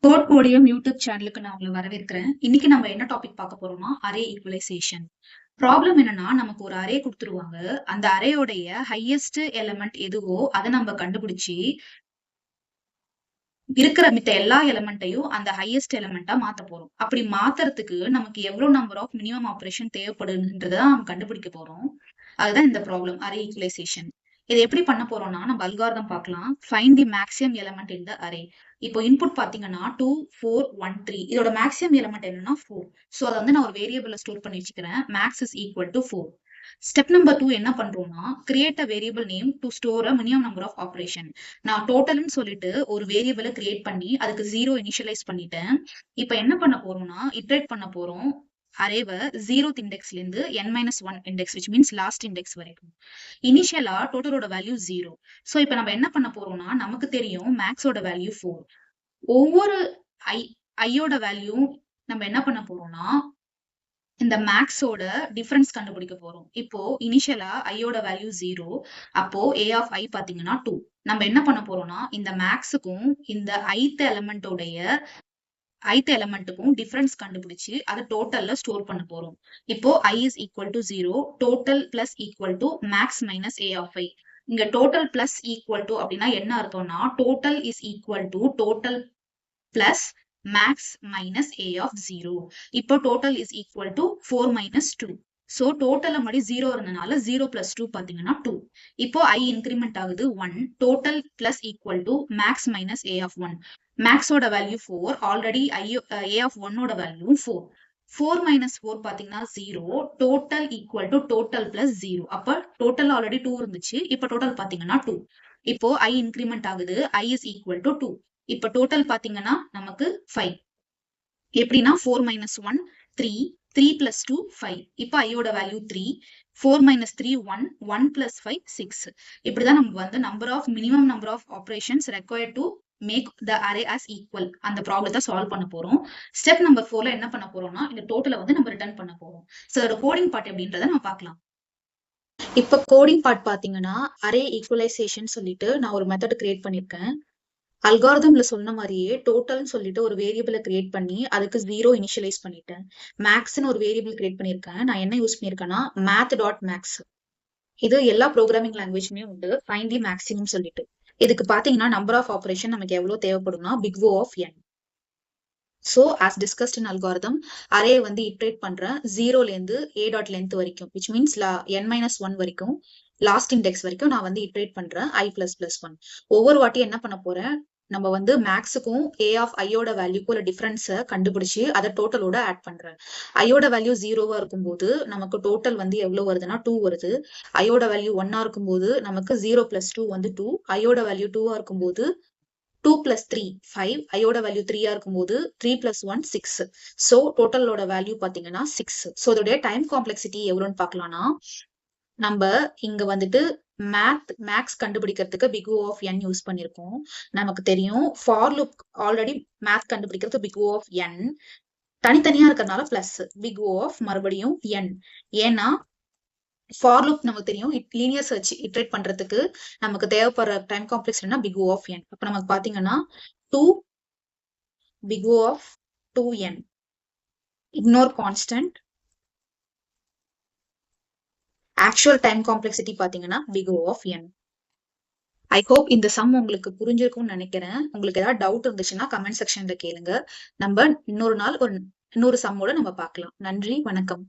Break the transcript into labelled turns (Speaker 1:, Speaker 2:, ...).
Speaker 1: Code கோடியம் YouTube சேனலுக்கு நான் உங்களை வரவேற்கிறேன். இன்னைக்கு நம்ம என்ன டாபிக் பார்க்க போறோம்னா அரே ஈக்குவலைசேஷன். ப்ராப்ளம் என்னன்னா நமக்கு ஒரு அரே கொடுத்துருவாங்க. அந்த அரேயோடைய ஹையஸ்ட் எலிமெண்ட் எதுவோ அதை நம்ம கண்டுபிடிச்சு இருக்கிற மித்த எல்லா எலிமெண்ட்டையும் அந்த ஹையஸ்ட் எலிமெண்டா மாத்த போறோம். அப்படி மாத்துறதுக்கு நமக்கு எவ்வளவு நம்பர் ஆஃப் மினிமம் ஆபரேஷன் தேவைப்படுன்றதை நம்ம கண்டுபிடிக்க போறோம். அதுதான் இந்த ப்ராப்ளம் அரே ஈக்குவலைசேஷன். இதை எப்படி பண்ண போறோம்னா நம்ம அல்காரிதம் பார்க்கலாம். Find the maximum element in the array. இப்போ இன்புட் பாத்தீங்கன்னா 2 4 1 3. இதோட மேக்ஸிமம் எலிமெண்ட் என்னன்னா 4. சோ அதை வந்து நான் ஒரு வேரியபிள்ல ஸ்டோர் பண்ணி வச்சுக்கிறேன். Max is equal to 4. Step number 2 என்ன பண்றோம்னா create a variable name to store a minimum number of operation. நான் டோட்டல்னு சொல்லிட்டு ஒரு வேரியபிளை கிரியேட் பண்ணி அதுக்கு 0 இனிஷியலைஸ் பண்ணிட்டேன். இப்போ என்ன பண்ண போறோம்னா இட்ரேட் பண்ண போறோம் அரேவை 0th இண்டெக்ஸ்ல இருந்து n-1 index which means last index வரைக்கும். இனிஷியலா டோட்டலோட வேல்யூ 0. சோ இப்போ நம்ம என்ன பண்ண போறோம்னா நமக்கு தெரியும் மேக்ஸோட வேல்யூ 4. ஒவ்வொரு ஐயோட வேல்யூ நம்ம என்ன பண்ண போறோம்னா இந்த மேக்ஸோட டிஃபரன்ஸ் கண்டுபிடிக்க போறோம். இப்போ இனிஷியலா ஐயோட வேல்யூ 0. அப்போ a of i பாத்தீங்கன்னா 2. நம்ம என்ன பண்ண போறோம்னா இந்த மேக்ஸுக்கும் இந்த ith எலிமெண்ட்டுக்கும் டிஃபரன்ஸ் கண்டுபிடிச்சு அதை டோட்டல்ல ஸ்டோர் பண்ண போறோம். இப்போ i is equal to 0, total plus equal to max minus a of i. இங்க டோட்டல் பிளஸ் ஈக்குவல் டு அப்படின்னா என்ன அர்த்தம்னா total is equal to total plus maths minus a of 0. இப்போ total is equal to 4 minus 2. So total மறுபடி 0 இருந்தனால 0 plus 2 பாத்தீங்கன்னா 2. இப்போ i increment ஆகுது 1. Total plus equal to max minus a of 1. மேக்ஸோட வேல்யூ 4. ஆல்ரெடி a of 1 ஓட value 4. 4 minus 4 பாத்தீங்கன்னா 0. Total equal to total plus 0. அப்ப டோட்டல் ஆல்ரெடி 2 இருந்துச்சு. இப்ப டோட்டல் பாத்தீங்கன்னா 2. இப்போ i இன்கிரிமெண்ட் ஆகுது. i is equal to 2. இப்ப டோட்டல் பாத்தீங்கன்னா நமக்கு 5. எப்படின்னா 4 minus 1 3. 3 plus 2 5. இப்ப ஐயோட வேல்யூ 3. 4 minus 3 1. 1 plus 5 6. இப்படிதான் நம்ம வந்து number of minimum number of operations required to make the array as equal அந்த ப்ராப்ளத்தை சால்வ் பண்ண போறோம். ஸ்டெப் நம்பர் 4ல என்ன பண்ண போறோம்னா இந்த டோட்டலை வந்து நம்ம ரிட்டர்ன் பண்ண போறோம். சோ அதோட கோடிங் பார்ட் எப்படின்றத நம்ம பார்க்கலாம். இப்ப கோடிங் பார்ட் பாத்தீங்கன்னா அரே ஈக்குவலைசேஷன் சொல்லிட்டு நான் ஒரு மெத்தட் கிரியேட் பண்ணிருக்கேன். அல்காரிதம்ல சொன்ன மாதிரியே டோட்டல்னு சொல்லிட்டு ஒரு வேரியபிளை கிரியேட் பண்ணி அதுக்கு 0 இனிஷியலைஸ் பண்ணிட்டேன். மேக்ஸ்னு ஒரு வேரியபிள் கிரியேட் பண்ணிருக்கேன். நான் என்ன யூஸ் பண்ணிருக்கேன்னா math.max. இது எல்லா ப்ரோக்ராமிங் லாங்குவேஜ்லயும் உண்டு. ஃபைண்ட் தி மேக்ஸிமம் சொல்லிட்டு இதுக்கு பாத்தீங்கன்னா நம்பர் ஆஃப் ஆபரேஷன் நமக்கு எவ்வளவு தேவைப்படும்னா big O of n. So as discussed in algorithm, array வந்து iterate பண்றேன் 0ல இருந்து a dot length வரைக்கும் which means n-1 வரைக்கும் லாஸ்ட் இண்டெக்ஸ் வரைக்கும் நான் வந்து iterate பண்றேன் i++1. ஒவ்வொரு வாட்டி என்ன பண்ண போறேன் நம்ம வந்து மேக்ஸுக்கும் a of i-யோட வேல்யூக்கும் டிஃபரன்ஸை கண்டுபிடிச்சு அதை டோட்டலோட ஆட் பண்றேன். ஐயோட வேல்யூ 0வா இருக்கும்போது நமக்கு டோட்டல் வந்து எவ்வளவு வருதுன்னா 2 வருது. ஐயோட வேல்யூ 1ஆ இருக்கும்போது நமக்கு 0 plus 2 வந்து 2. ஐயோட வேல்யூ 2ஆ இருக்கும்போது 2 plus 3 5. ஐயோட வேல்யூ 3ஆ இருக்கும்போது 3 plus 1 6. சோ டோட்டலோட வேல்யூ பாத்தீங்கன்னா 6. சோ இதோட டைம் காம்ப்ளெக்சிட்டி எவ்வளவுன்னு பாக்கலாம்னா நம்ம இங்க வந்துட்டு மேக்ஸ் கண்டுபிடிக்கிறதுக்கு big O of n use பண்ணிருக்கோம். நமக்கு தெரியும் ஃபார் லூப் ஆல்ரெடி மேத் கண்டுபிடிக்கிறது big O of n. தனித்தனியா இருக்கிறதுனால பிளஸ் big O of மறுபடியும் n. ஏன்னா ஃபார் லூப் நமக்கு தெரியும் லீனியர் சர்ச் இட்ரேட் பண்றதுக்கு நமக்கு தேவைப்படுற டைம் காம்ப்ளெக்ஸ் என்ன big O of n. அப்ப நமக்கு பாத்தீங்கன்னா 2 big O of 2n. Ignore constant. Actual time complexity பாத்தீங்கன்னா big O of n. I hope இந்த சம் உங்களுக்கு புரிஞ்சிருக்கும்னு நினைக்கிறேன். உங்களுக்கு ஏதாவது டவுட் இருந்துச்சுன்னா கமெண்ட் செக்ஷன்ல கேளுங்க. நம்ம இன்னொரு நாள் இன்னொரு சம்மோட நம்ம பார்க்கலாம். நன்றி, வணக்கம்.